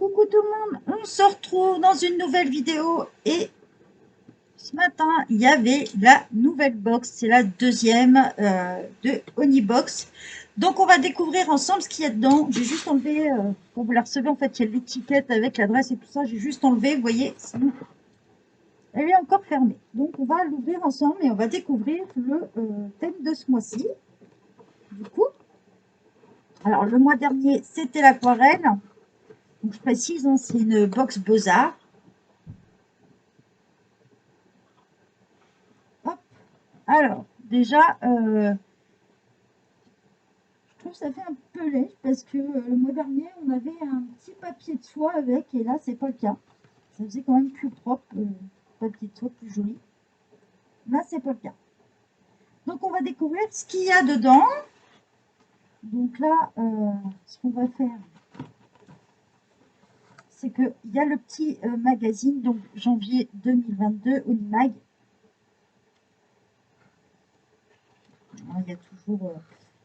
Coucou tout le monde, on se retrouve dans une nouvelle vidéo et ce matin il y avait la nouvelle box, c'est la deuxième de Onibox. Donc on va découvrir ensemble ce qu'il y a dedans. J'ai juste enlevé, quand vous la recevez en fait il y a l'étiquette avec l'adresse et tout ça, j'ai juste enlevé, vous voyez, sinon elle est encore fermée. Donc on va l'ouvrir ensemble et on va découvrir le thème de ce mois-ci. Du coup, alors le mois dernier c'était l'aquarelle. Donc je précise, hein, c'est une box Beaux-Arts. Hop. Alors, déjà, je trouve que ça fait un peu laid parce que le mois dernier, on avait un petit papier de soie avec et là, c'est pas le cas. Ça faisait quand même plus propre, papier de soie plus joli. Là, c'est pas le cas. Donc, on va découvrir ce qu'il y a dedans. Donc là, ce qu'on va faire, c'est qu'il y a le petit magazine, donc janvier 2022, Onimag. Il y a toujours,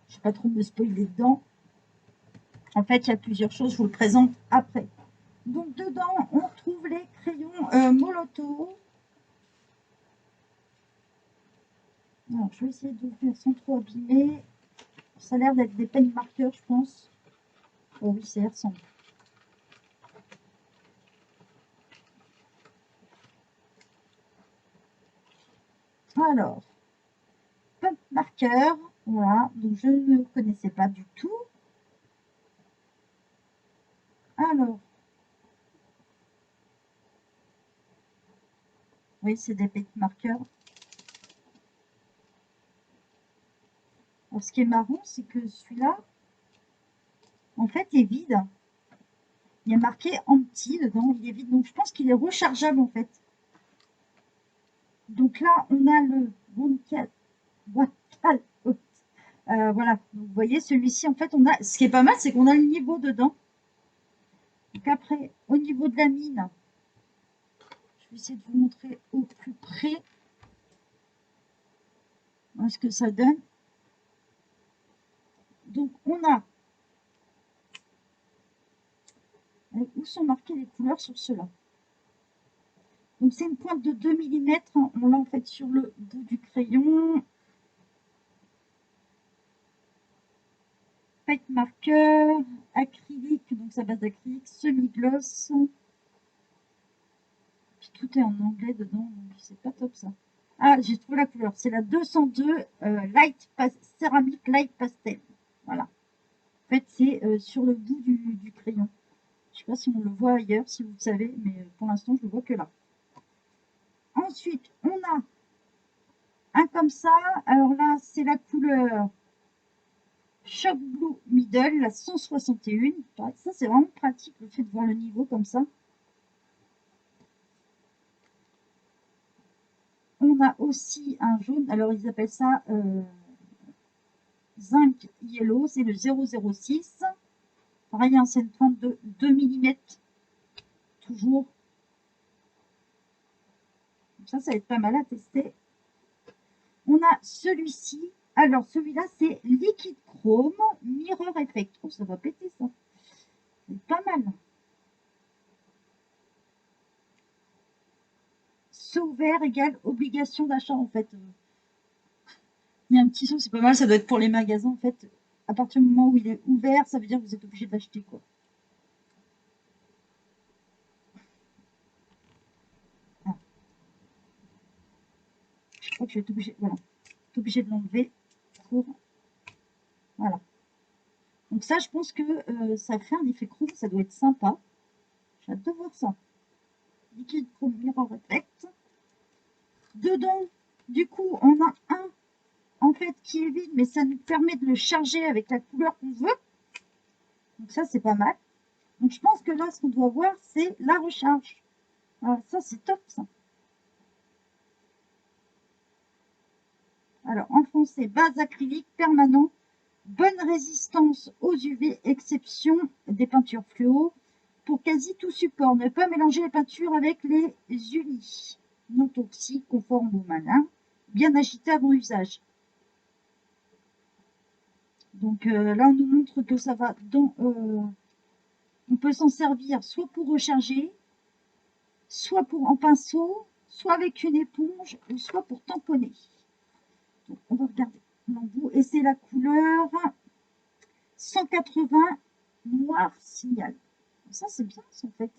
je ne vais pas trop me spoiler dedans. En fait, il y a plusieurs choses, je vous le présente après. Donc dedans, on retrouve les crayons Molotow. Alors, je vais essayer d'ouvrir sans trop abîmer. Ça a l'air d'être des penn marqueurs, je pense. Oh oui, ça y ressemble. Alors, penn marqueur, voilà. Donc je ne connaissais pas du tout. Alors, oui, c'est des penn marqueurs. Alors, ce qui est marrant, c'est que celui-là, en fait, est vide. Il y a marqué empty dedans, il est vide. Donc je pense qu'il est rechargeable en fait. Donc là, on a le Wacal. Voilà, vous voyez celui-ci en fait on a, ce qui est pas mal c'est qu'on a le niveau dedans. Donc après au niveau de la mine, je vais essayer de vous montrer au plus près ce que ça donne. Donc on a où sont marquées les couleurs sur cela. Donc c'est une pointe de 2 mm, on l'a en fait sur le bout du crayon. Paint marqueur, acrylique, donc sa base d'acrylique, semi-gloss. Puis tout est en anglais dedans, donc c'est pas top ça. Ah, j'ai trouvé la couleur, c'est la 202 céramique light pastel. Voilà. En fait, c'est sur le bout du crayon. Je ne sais pas si on le voit ailleurs, si vous le savez, mais pour l'instant, je le vois que là. Ensuite, on a un comme ça. Alors là, c'est la couleur Shock Blue Middle, la 161. Ça, c'est vraiment pratique, le fait de voir le niveau comme ça. On a aussi un jaune, alors ils appellent ça Zinc Yellow, c'est le 006. Pareil, c'est une fente de 2 mm. Toujours. Ça va être pas mal à tester. On a celui-ci. Alors, celui-là, c'est Liquid Chrome Mirror Effect. Oh, ça va péter, ça. C'est pas mal. Saut vert égale obligation d'achat, en fait. Il y a un petit saut, c'est pas mal. Ça doit être pour les magasins, en fait. À partir du moment où il est ouvert, ça veut dire que vous êtes obligé de l'acheter, quoi. Ah. Je crois que je vais être obligé, voilà, obligé de l'enlever pour... Voilà. Donc ça, je pense que ça fait un effet chrome, ça doit être sympa. J'ai hâte de voir ça. Liquide Chrome Mirror Effect. Dedans, du coup, on a un en fait qui est vide, mais ça nous permet de le charger avec la couleur qu'on veut. Donc ça, c'est pas mal. Donc je pense que là, ce qu'on doit voir, c'est la recharge. Alors ça, c'est top, ça. Alors, en français, base acrylique permanent, bonne résistance aux UV, exception des peintures fluo. Pour quasi tout support, ne pas mélanger les peintures avec les unis. Non toxiques, conformes au malin, bien agité avant usage. Donc là, on nous montre que ça va dans On peut s'en servir soit pour recharger, soit pour en pinceau, soit avec une éponge, ou soit pour tamponner. Donc, on va regarder l'embout. Et c'est la couleur 180 noir signal. Ça, c'est bien, ça, en fait.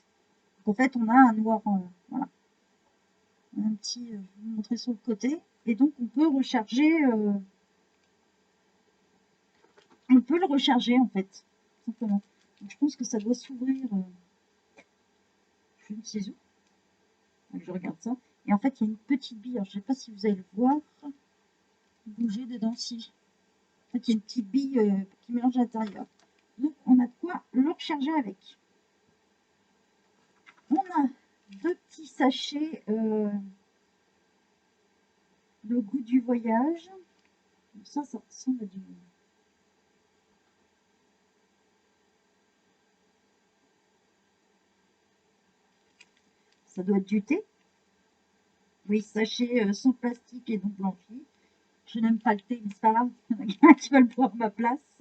En fait, on a un noir, voilà. Un petit, je vais vous montrer sur le côté. Et donc, on peut recharger, on peut le recharger, en fait, simplement. Donc, je pense que ça doit s'ouvrir, je ne sais où. Donc, je regarde ça. Et en fait, il y a une petite bille. Alors, je ne sais pas si vous allez le voir. Bouger dedans, si. En fait, il y a une petite bille qui mélange à l'intérieur. Donc, on a de quoi le recharger avec. On a deux petits sachets le goût du voyage. Ça ressemble à du... Ça doit être du thé. Oui, sachet sans plastique et donc blanchi. Je n'aime pas le thé, mais c'est pas grave. Il y en a quelqu'un qui va le boire à ma place.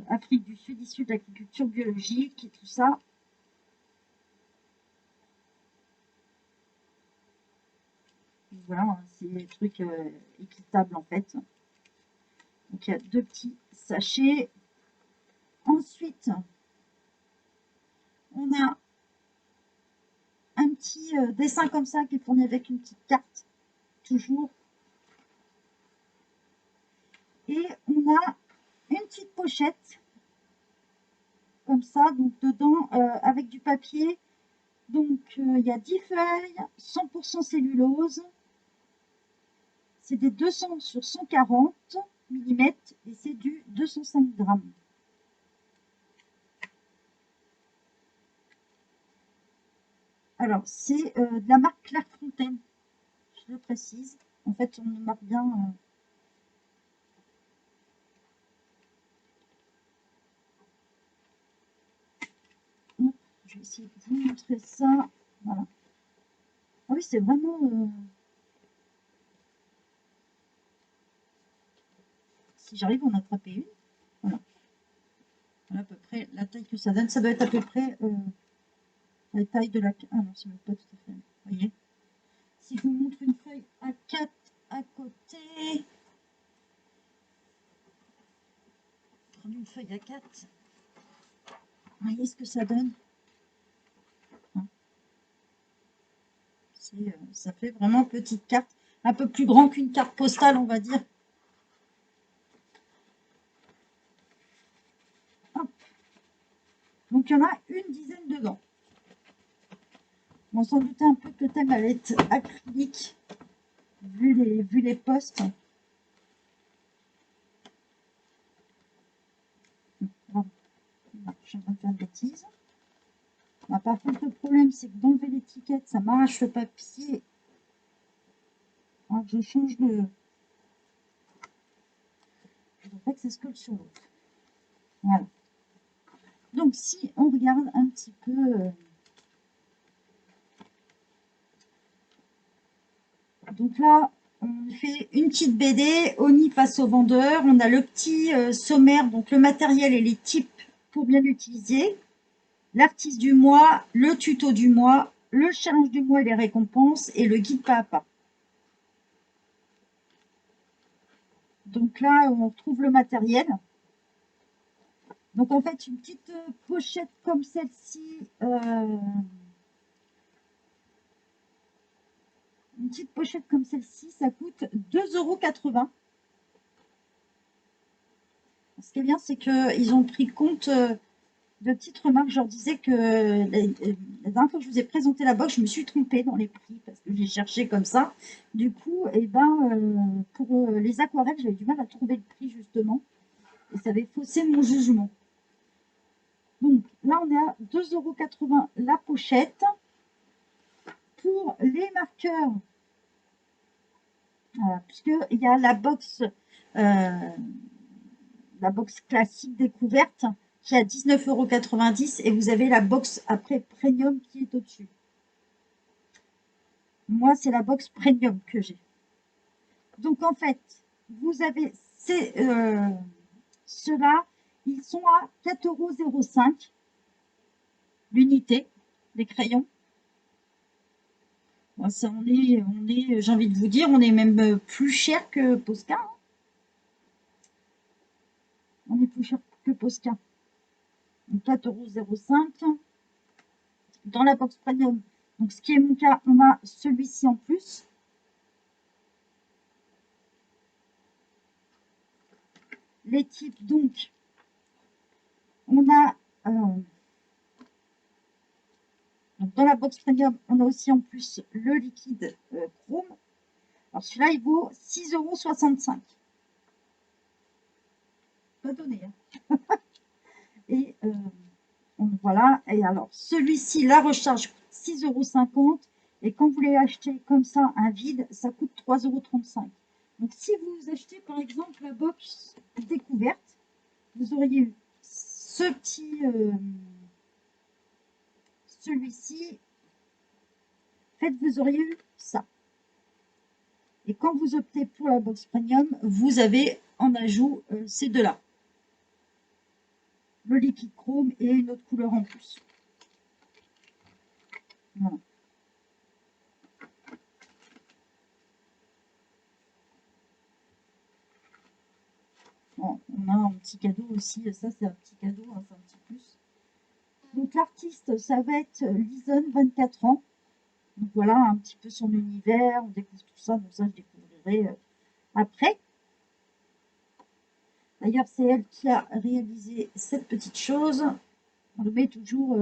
Afrique du Sud, issu de l'agriculture biologique et tout ça. Voilà, c'est des trucs équitables en fait. Donc il y a deux petits sachets. Ensuite, on a un petit dessin comme ça qui est fourni avec une petite carte, toujours. Et on a une petite pochette, comme ça, donc dedans, avec du papier. Donc il y a 10 feuilles, 100% cellulose. C'est des 200 sur 140 mm et c'est du 205 grammes. Alors, c'est de la marque Clairefontaine, je le précise. En fait, on marque bien. Je vais essayer de vous montrer ça. Voilà. Ah oui, c'est vraiment. Si j'arrive à en attraper une. Voilà. Voilà à peu près la taille que ça donne. Ça doit être à peu près la taille de la. Ah non, c'est même pas tout à fait. Vous voyez. Si je vous montre une feuille A4 à côté. Prendre une feuille A4. Vous voyez ce que ça donne. Hein, ça fait vraiment petite carte. Un peu plus grand qu'une carte postale, on va dire. Hop. Donc, il y en a une dizaine dedans. On s'en doutait un peu que le thème allait être acrylique, vu les postes. Bon, je suis en train de faire une bêtise. Bah, par contre, le problème, c'est que d'enlever l'étiquette, ça m'arrache le papier. Alors, je change de... Je ne veux pas que ça se colle sur l'autre. Voilà. Donc, si on regarde un petit peu... Donc là, on fait une petite BD, Oni passe au vendeur. On a le petit sommaire, donc le matériel et les types pour bien l'utiliser. L'artiste du mois, le tuto du mois, le challenge du mois et les récompenses, et le guide pas à pas. Donc là, on retrouve le matériel. Donc en fait, une petite pochette comme celle-ci, ça coûte 2,80 €. Ce qui est bien, c'est qu'ils ont pris compte de petites remarques. Je leur disais que la dernière fois que je vous ai présenté la box, je me suis trompée dans les prix parce que j'ai cherché comme ça. Du coup, eh ben, pour les aquarelles, j'avais du mal à trouver le prix justement. Et ça avait faussé mon jugement. Donc là, on est à 2,80 € la pochette. Pour les marqueurs, puisqu'il y a la box classique découverte qui est à 19,90 € et vous avez la box après premium qui est au-dessus. Moi, c'est la box premium que j'ai. Donc, en fait, vous avez ceux-là, ils sont à 4,05 €. l'unité des crayons. Bon, ça, j'ai envie de vous dire, on est même plus cher que Posca, hein. On est plus cher que Posca. 4,05 € dans la box premium. Donc, ce qui est mon cas, on a celui-ci en plus. Les types, donc, on a donc dans la box premium, on a aussi en plus le liquide chrome. Alors celui-là, il vaut 6,65 €. Pas donné, hein. Et voilà. Et alors, celui-ci, la recharge coûte 6,50 €. Et quand vous les achetez comme ça, un vide, ça coûte 3,35 €. Donc, si vous achetez par exemple la box découverte, vous auriez eu ce petit, celui-ci. En fait, vous auriez eu ça. Et quand vous optez pour la box premium, vous avez en ajout ces deux-là. Le liquide chrome et une autre couleur en plus. Voilà. Bon, on a un petit cadeau aussi, ça c'est un petit cadeau, hein, c'est un petit plus. Donc l'artiste, ça va être Lison, 24 ans. Donc voilà un petit peu son univers, on découvre tout ça, donc ça je découvrirai après. D'ailleurs c'est elle qui a réalisé cette petite chose. On met toujours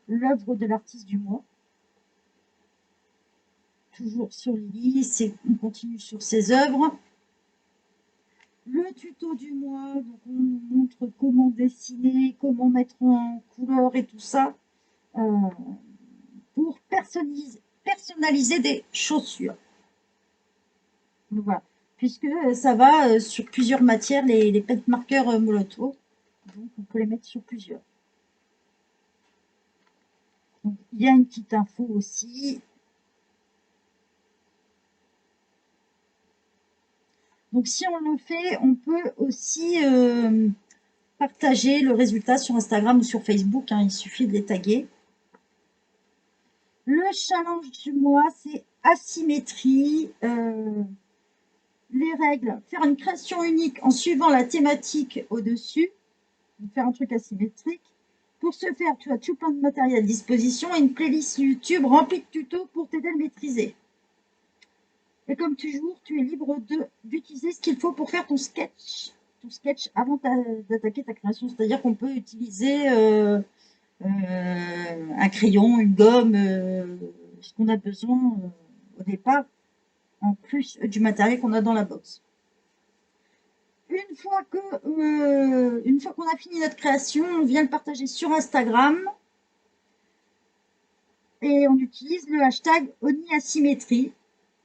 l'œuvre de l'artiste du mois. Toujours sur Lily, on continue sur ses œuvres. Le tuto du mois, donc on montre comment dessiner, comment mettre en couleur et tout ça pour personnaliser des chaussures. Donc voilà, puisque ça va sur plusieurs matières, les paint marqueurs Molotow, donc on peut les mettre sur plusieurs. Donc il y a une petite info aussi. Donc si on le fait, on peut aussi partager le résultat sur Instagram ou sur Facebook, hein, il suffit de les taguer. Le challenge du mois, c'est asymétrie. Les règles, faire une création unique en suivant la thématique au-dessus, faire un truc asymétrique. Pour ce faire, tu as tout plein de matériel à disposition et une playlist YouTube remplie de tutos pour t'aider à le maîtriser. Et comme toujours, tu es libre d'utiliser ce qu'il faut pour faire ton sketch avant d'attaquer ta création. C'est-à-dire qu'on peut utiliser un crayon, une gomme, ce qu'on a besoin au départ, en plus du matériel qu'on a dans la box. Une fois qu'on a fini notre création, on vient le partager sur Instagram et on utilise le hashtag OniAsymétrie.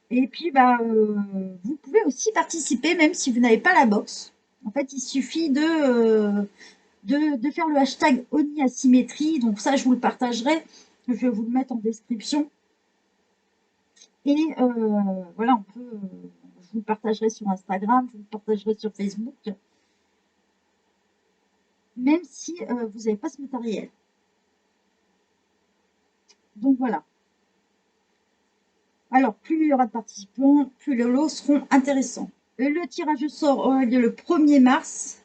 Et puis, vous pouvez aussi participer, même si vous n'avez pas la box. En fait, il suffit de faire le hashtag OniAsymétrie. Donc ça, je vous le partagerai. Je vais vous le mettre en description. Et voilà, je vous le partagerai sur Instagram, je vous le partagerai sur Facebook. Même si vous n'avez pas ce matériel. Donc voilà. Alors, plus il y aura de participants, plus les lots seront intéressants. Le tirage au sort aura lieu le 1er mars.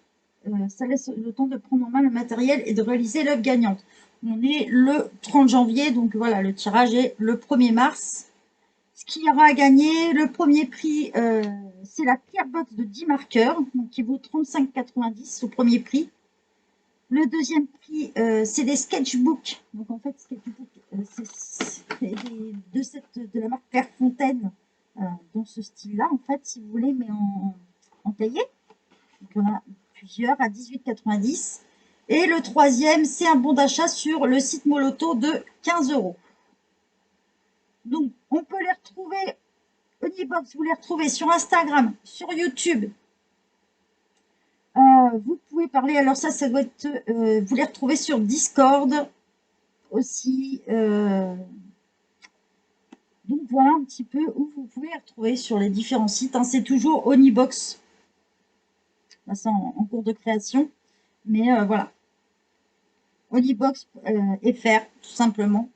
Ça laisse le temps de prendre en main le matériel et de réaliser l'œuvre gagnante. On est le 30 janvier, donc voilà, le tirage est le 1er mars. Ce qu'il y aura à gagner, le premier prix, c'est la pierre box de 10 marqueurs, donc qui vaut 35,90 au premier prix. Le deuxième prix, c'est des sketchbooks. Donc en fait, sketchbook, c'est de la marque Clairefontaine, dans ce style-là, en fait, si vous voulez, mais en cahier. Donc il y en a plusieurs à 18,90. Et le troisième, c'est un bon d'achat sur le site Molotow de 15 €. Donc on peut les retrouver, Onibox, vous les retrouvez sur Instagram, sur YouTube. Vous pouvez parler, alors ça doit être, vous les retrouvez sur Discord aussi. Donc voilà un petit peu où vous pouvez les retrouver sur les différents sites, hein. C'est toujours Onibox. Là, c'est en cours de création. Mais voilà. Onibox FR, tout simplement.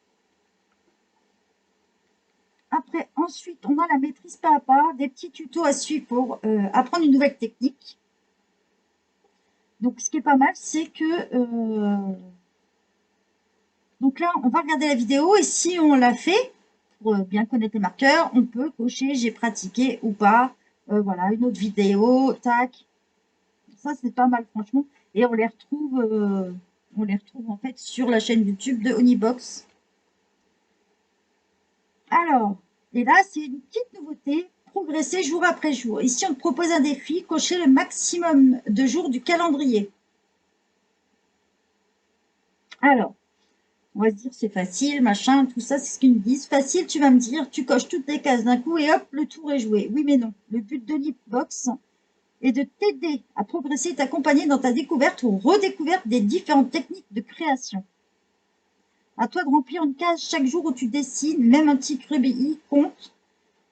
Après, ensuite, on a la maîtrise pas à pas, des petits tutos à suivre pour apprendre une nouvelle technique. Donc, ce qui est pas mal, c'est que... donc là, on va regarder la vidéo et si on l'a fait, pour bien connaître les marqueurs, on peut cocher j'ai pratiqué ou pas. Voilà, une autre vidéo, tac. Ça, c'est pas mal, franchement. Et on les retrouve en fait sur la chaîne YouTube de Onibox. Alors, et là, c'est une petite nouveauté, progresser jour après jour. Ici, on te propose un défi, cocher le maximum de jours du calendrier. Alors, on va se dire c'est facile, machin, tout ça, c'est ce qu'ils me disent. Facile, tu vas me dire, tu coches toutes les cases d'un coup et hop, le tour est joué. Oui, mais non. Le but de l'e-box est de t'aider à progresser et t'accompagner dans ta découverte ou redécouverte des différentes techniques de création. À toi de remplir une case chaque jour où tu dessines, même un petit rubis compte.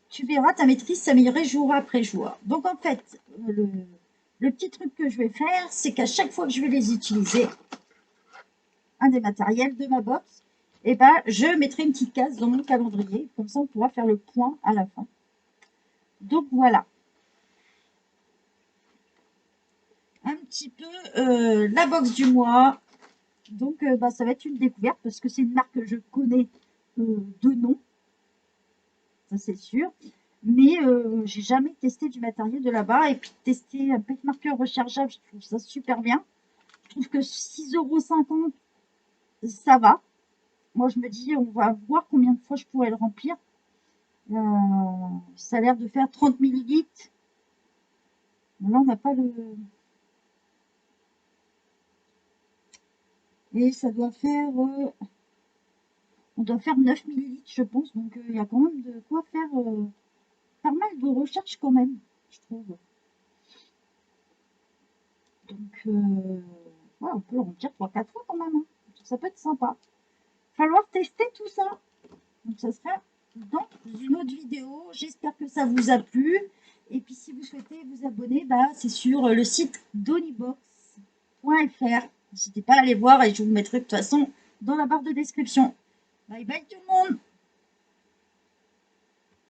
Tu verras ta maîtrise s'améliorer jour après jour. Donc en fait, le petit truc que je vais faire, c'est qu'à chaque fois que je vais les utiliser, un des matériels de ma box, et ben, je mettrai une petite case dans mon calendrier. Comme ça, on pourra faire le point à la fin. Donc voilà. Un petit peu la box du mois. Donc bah, ça va être une découverte parce que c'est une marque que je connais de nom. Ça c'est sûr. Mais j'ai jamais testé du matériel de là-bas. Et puis tester un petit marqueur rechargeable, je trouve ça super bien. Je trouve que 6,50 €, ça va. Moi, je me dis, on va voir combien de fois je pourrais le remplir. Ça a l'air de faire 30 millilitres. Là, on n'a pas le... Et ça doit faire... on doit faire 9 millilitres, je pense. Donc, il y a quand même de quoi faire pas mal de recherches quand même, je trouve. Donc, ouais, on peut le remplir 3-4 fois quand même. Hein. Ça peut être sympa. Falloir tester tout ça. Donc, ça sera dans une autre vidéo. J'espère que ça vous a plu. Et puis, si vous souhaitez vous abonner, bah, c'est sur le site donibox.fr. N'hésitez pas à aller voir et je vous le mettrai de toute façon dans la barre de description. Bye bye tout le monde!